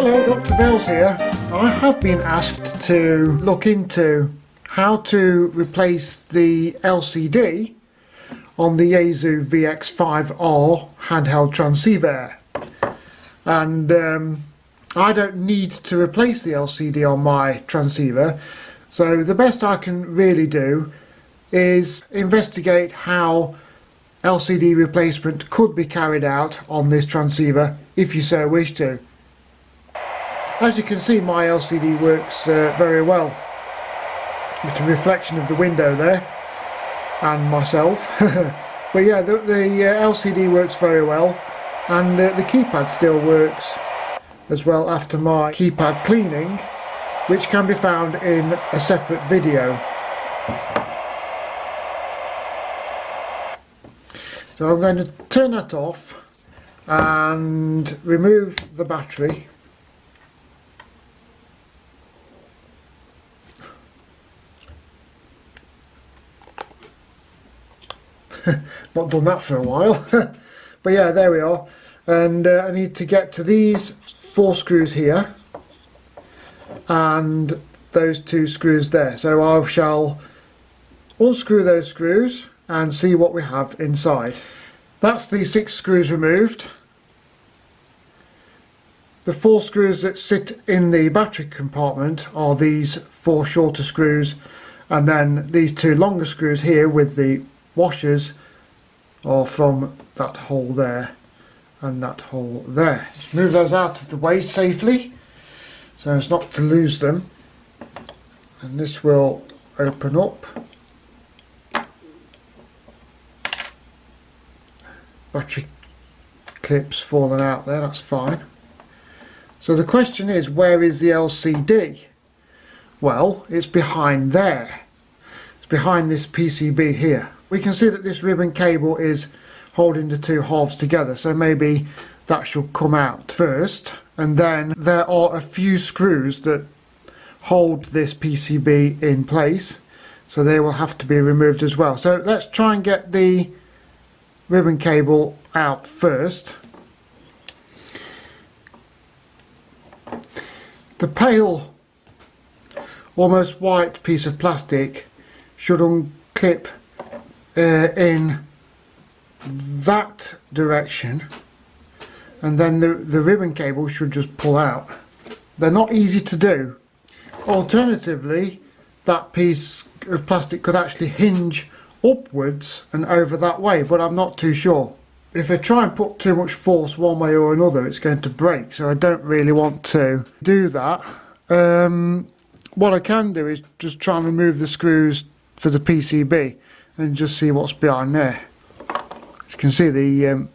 Hello, Dr. Vales here. I have been asked to look into how to replace the LCD on the Yaesu VX-5 handheld transceiver, and I don't need to replace the LCD on my transceiver, so the best I can really do is investigate how LCD replacement could be carried out on this transceiver if you so wish to. As you can see, my LCD works very well. It's a reflection of the window there and myself. But yeah, the LCD works very well, and the keypad still works as well after my keypad cleaning, which can be found in a separate video. So I'm going to turn that off and remove the battery. Not done that for a while. But yeah, there we are. And I need to get to these 4 screws here and those 2 screws there. So I shall unscrew those screws and see what we have inside. That's the 6 screws removed. The 4 screws that sit in the battery compartment are these 4 shorter screws, and then these 2 longer screws here with the washers are from that hole there and that hole there. Just move those out of the way safely so as not to lose them, and this will open up. Battery clips fallen out there, that's fine. So the question is, where is the LCD? Well, it's behind there. It's behind this PCB here. We can see that this ribbon cable is holding the 2 halves together, so maybe that should come out first, and then there are a few screws that hold this PCB in place, so they will have to be removed as well. So let's try and get the ribbon cable out first. The pale, almost white piece of plastic should unclip in that direction, and then the ribbon cable should just pull out. They're not easy to do. Alternatively, that piece of plastic could actually hinge upwards and over that way, but I'm not too sure. If I try and put too much force one way or another, it's going to break, so I don't really want to do that. What I can do is just try and remove the screws for the PCB and just see what's behind there. As you can see, the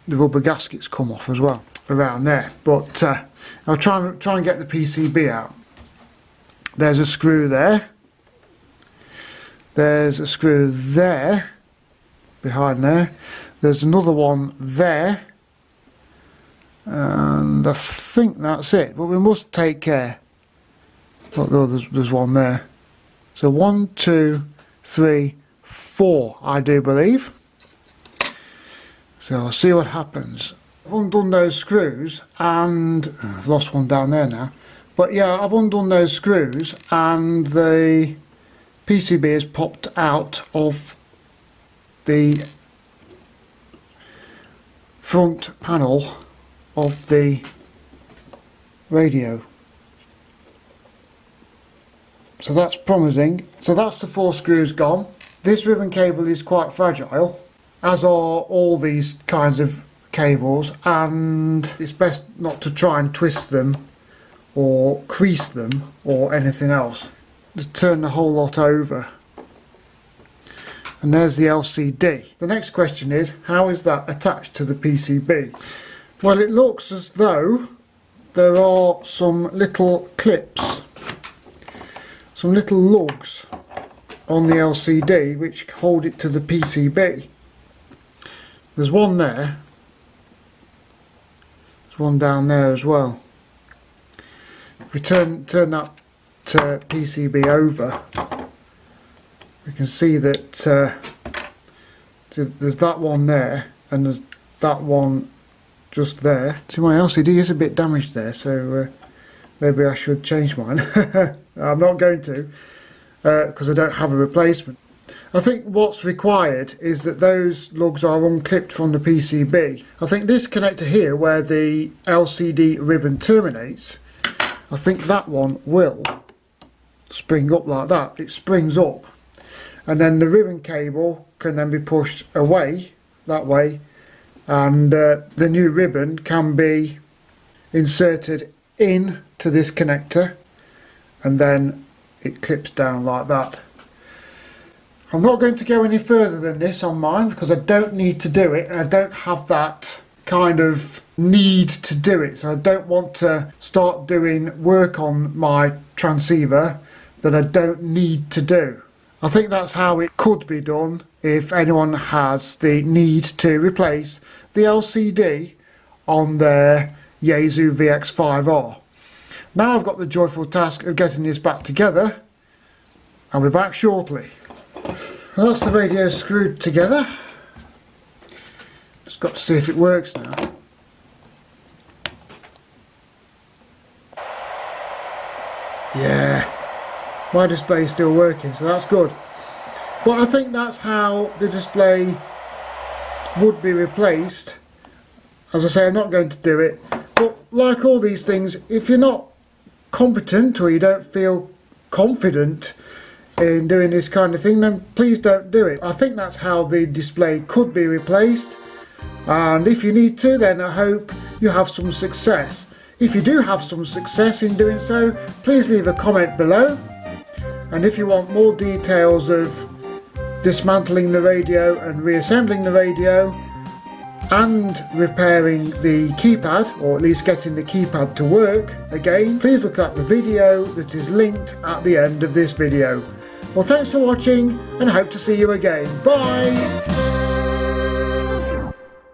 rubber gaskets come off as well around there, but I'll try and get the PCB out. There's a screw there. There's a screw there, behind there. There's another one there, and I think that's it. But we must take care. Look, there's one there. So 1, 2, 3, 4, I do believe. So I'll see what happens. I've undone those screws, and I've lost one down there now. But yeah, I've undone those screws, and the PCB is popped out of the front panel of the radio. So that's promising. So that's the 4 screws gone. This ribbon cable is quite fragile, as are all these kinds of cables, and it's best not to try and twist them or crease them or anything else. Just turn the whole lot over. And there's the LCD. The next question is, how is that attached to the PCB? Well, it looks as though there are some little clips, some little lugs on the LCD which hold it to the PCB. There's one there. There's one down there as well. If we turn that PCB over, we can see that there's that one there, and there's that one just there. See, my LCD is a bit damaged there, so maybe I should change mine. I'm not going to, because I don't have a replacement. I think what's required is that those lugs are unclipped from the PCB. I think this connector here, where the LCD ribbon terminates, I think that one will spring up like that. It springs up, and then the ribbon cable can then be pushed away that way, and the new ribbon can be inserted into this connector, and then it clips down like that. I'm not going to go any further than this on mine because I don't need to do it, and I don't have that kind of need to do it, so I don't want to start doing work on my transceiver that I don't need to do. I think that's how it could be done if anyone has the need to replace the LCD on their Yaesu VX-5R. Now I've got the joyful task of getting this back together. I'll be back shortly. Well, that's the radio screwed together. Just got to see if it works now. Yeah, my display is still working, so that's good. But I think that's how the display would be replaced. As I say, I'm not going to do it, but like all these things, if you're not competent or you don't feel confident in doing this kind of thing, then please don't do it. I think that's how the display could be replaced, and if you need to, then I hope you have some success. If you do have some success in doing so, please leave a comment below, and if you want more details of dismantling the radio and reassembling the radio and repairing the keypad, or at least getting the keypad to work again, please look at the video that is linked at the end of this video. Well, thanks for watching, and hope to see you again. Bye!